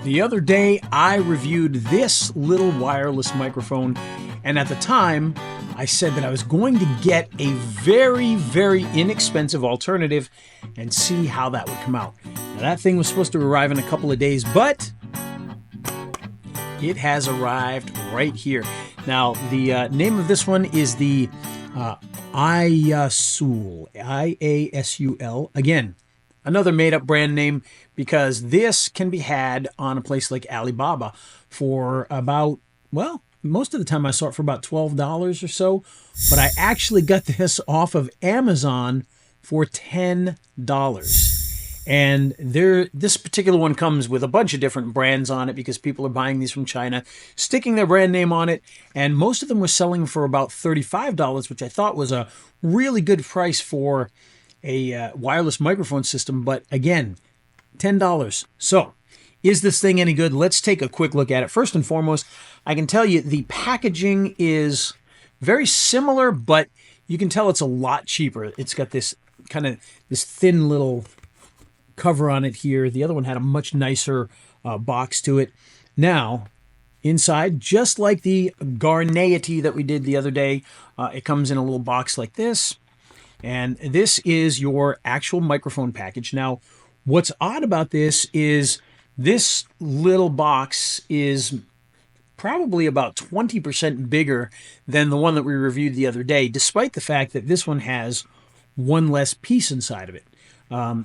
The other day, I reviewed this little wireless microphone, and at the time, I said that I was going to get a very, very inexpensive alternative and see how that would come out. Now, that thing was supposed to arrive in a couple of days, but it has arrived right here. Now, the name of this one is the Iasul, I-A-S-U-L. Again, another made-up brand name, because this can be had on a place like Alibaba for about, well, most of the time I saw it for about $12 or so, but I actually got this off of Amazon for $10. And this particular one comes with a bunch of different brands on it because people are buying these from China, sticking their brand name on it, and most of them were selling for about $35, which I thought was a really good price for a wireless microphone system, but again, $10. So, is this thing any good? Let's take a quick look at it. First and foremost, I can tell you the packaging is very similar, but you can tell it's a lot cheaper. It's got this kind of this thin little cover on it here. The other one had a much nicer box to it. Now, inside, just like the Garnet that we did the other day, it comes in a little box like this. And this is your actual microphone package. Now, what's odd about this is this little box is probably about 20% bigger than the one that we reviewed the other day, despite the fact that this one has one less piece inside of it.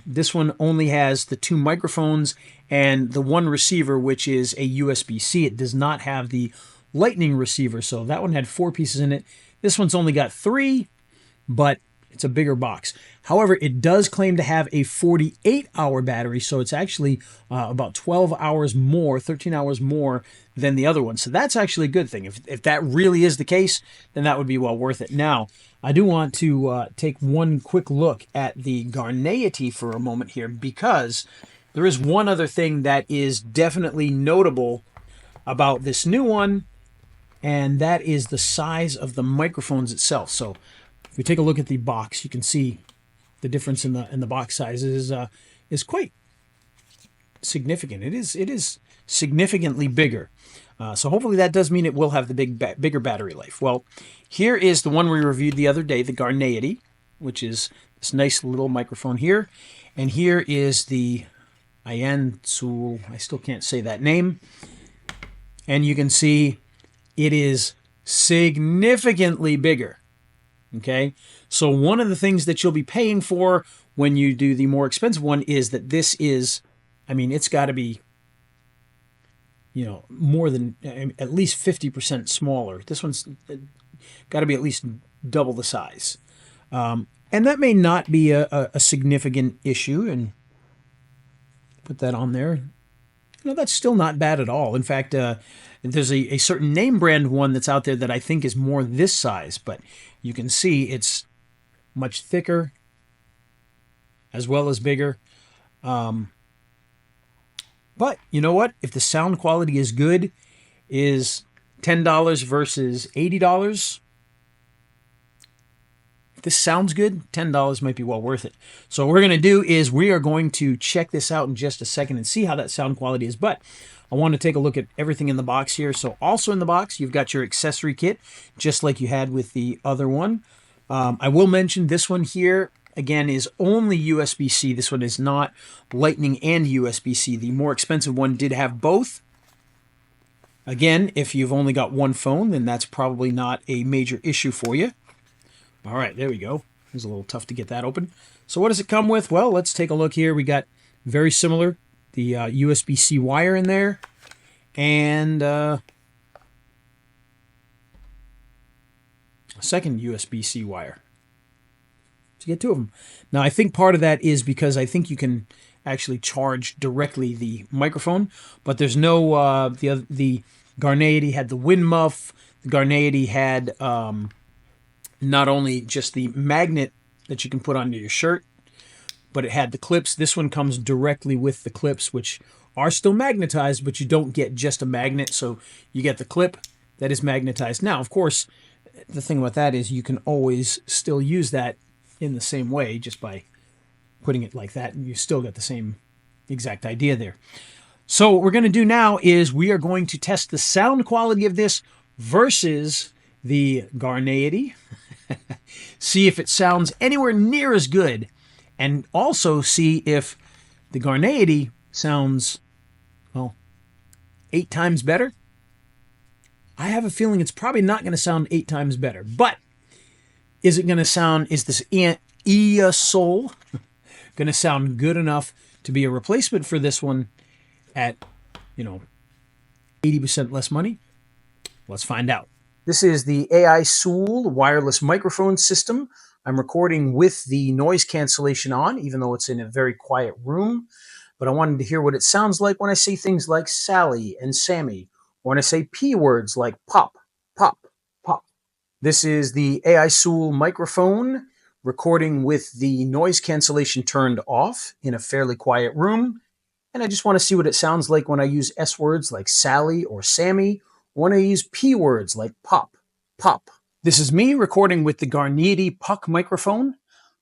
This one only has the two microphones and the one receiver, which is a USB-C. It does not have the Lightning receiver, so that one had 4 pieces in it. This one's only got 3, but it's a bigger box. However, it does claim to have a 48-hour battery, so it's actually about 12 hours more, 13 hours more than the other one. So that's actually a good thing. If that really is the case, then that would be well worth it. Now, I do want to take one quick look at the Garnet for a moment here, because there is one other thing that is definitely notable about this new one, and that is the size of the microphones itself. So if we take a look at the box, you can see the difference in the box sizes is quite significant. It is significantly bigger. So hopefully that does mean it will have the bigger battery life. Well, here is the one we reviewed the other day, the Garnet, which is this nice little microphone here. And here is the Iasul, I still can't say that name. And you can see it is significantly bigger. Okay, so one of the things that you'll be paying for when you do the more expensive one is that this is, I mean, it's got to be, more than at least 50% smaller. This one's got to be at least double the size. And that may not be a significant issue, and put that on there. That's still not bad at all. In fact, there's a certain name brand one that's out there that I think is more this size, but you can see it's much thicker as well as bigger. But you know what? If the sound quality is good, is $10 versus $80. If this sounds good, $10 might be well worth it. So what we're going to do is we are going to check this out in just a second and see how that sound quality is. But I want to take a look at everything in the box here. So also in the box, you've got your accessory kit, just like you had with the other one. I will mention this one here, again, is only USB-C. This one is not Lightning and USB-C. The more expensive one did have both. Again, if you've only got one phone, then that's probably not a major issue for you. All right, there we go. It was a little tough to get that open. So what does it come with? Well, let's take a look here. We got very similar, the USB-C wire in there, and a second USB-C wire. So you get 2 of them. Now, I think part of that is because I think you can actually charge directly the microphone, but there's no, the Garnet had the wind muff. The Garnet had not only just the magnet that you can put onto your shirt, but it had the clips. This one comes directly with the clips, which are still magnetized, but you don't get just a magnet. So you get the clip that is magnetized. Now, of course, the thing about that is you can always still use that in the same way just by putting it like that, and you still got the same exact idea there. So what we're going to do now is we are going to test the sound quality of this versus the Garneity. See if it sounds anywhere near as good, and also see if the Garneity sounds, well, 8 times better. I have a feeling it's probably not going to sound 8 times better, but is it going to sound, is this echoey going to sound good enough to be a replacement for this one at, 80% less money? Let's find out. This is the AI Soul wireless microphone system. I'm recording with the noise cancellation on, even though it's in a very quiet room. But I wanted to hear what it sounds like when I say things like Sally and Sammy, or when I say P words like pop, pop, pop. This is the AI Soul microphone recording with the noise cancellation turned off in a fairly quiet room. And I just want to see what it sounds like when I use S words like Sally or Sammy, or when I use P words like pop, pop. This is me recording with the Garneity Puck microphone.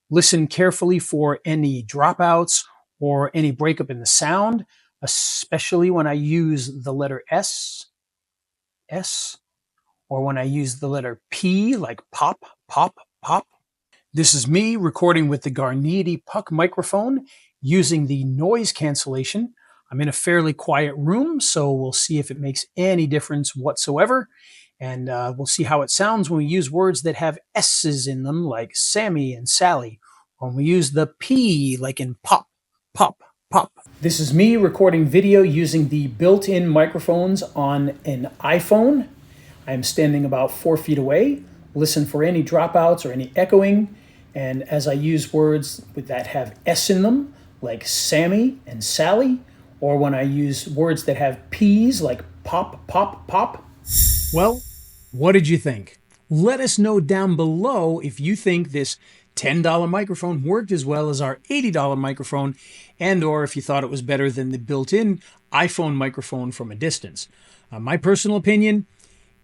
Listen carefully for any dropouts or any breakup in the sound, especially when I use the letter S, or when I use the letter P, like pop, pop, pop. This is me recording with the Garneity Puck microphone using the noise cancellation. I'm in a fairly quiet room, so we'll see if it makes any difference whatsoever. And we'll see how it sounds when we use words that have S's in them, like Sammy and Sally. When we use the P, like in pop, pop, pop. This is me recording video using the built-in microphones on an iPhone. I'm standing about 4 feet away. Listen for any dropouts or any echoing. And as I use words that have S in them, like Sammy and Sally, or when I use words that have P's, like pop, pop, pop. Well, what did you think? Let us know down below if you think this $10 microphone worked as well as our $80 microphone, and or if you thought it was better than the built-in iPhone microphone from a distance. My personal opinion,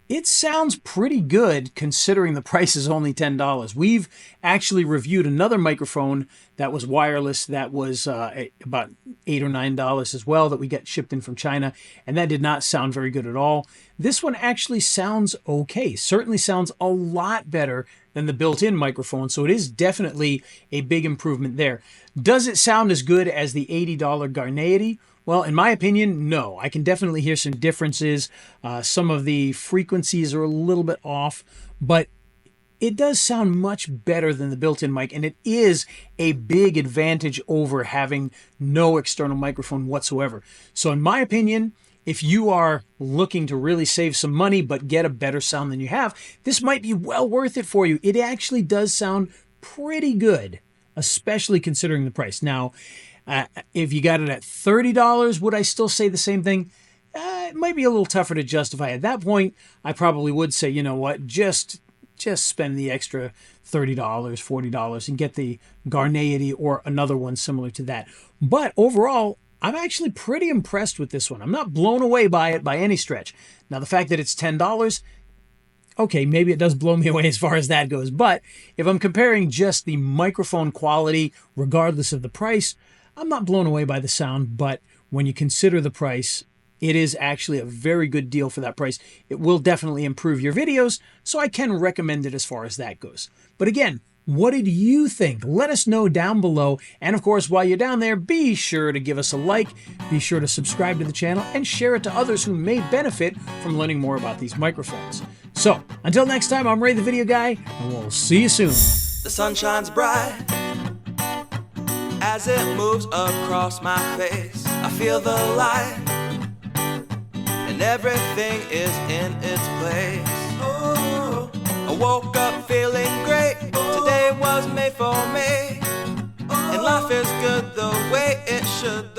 it sounds pretty good considering the price is only $10. We've actually reviewed another microphone that was wireless that was about $8 or $9 as well that we got shipped in from China, and that did not sound very good at all. This one actually sounds okay. Certainly sounds a lot better than the built-in microphone, so it is definitely a big improvement there. Does it sound as good as the $80 Garneity? Well, in my opinion, no. I can definitely hear some differences. Some of the frequencies are a little bit off, but it does sound much better than the built-in mic, and it is a big advantage over having no external microphone whatsoever. So in my opinion, if you are looking to really save some money but get a better sound than you have, this might be well worth it for you. It actually does sound pretty good, especially considering the price. Now, if you got it at $30, would I still say the same thing? It might be a little tougher to justify. At that point, I probably would say, you know what, just spend the extra $30, $40 and get the Garneity or another one similar to that. But overall, I'm actually pretty impressed with this one. I'm not blown away by it by any stretch. Now, the fact that it's $10, okay, maybe it does blow me away as far as that goes. But if I'm comparing just the microphone quality, regardless of the price, I'm not blown away by the sound. But when you consider the price, it is actually a very good deal for that price. It will definitely improve your videos, so I can recommend it as far as that goes. But again, what did you think? Let us know down below. And of course, while you're down there, be sure to give us a like, be sure to subscribe to the channel, and share it to others who may benefit from learning more about these microphones. So, until next time, I'm Ray the Video Guy, and we'll see you soon. The sun shines bright as it moves across my face. I feel the light and everything is in its place. Oh, I woke up feeling great. Today was made for me, and life is good the way it should.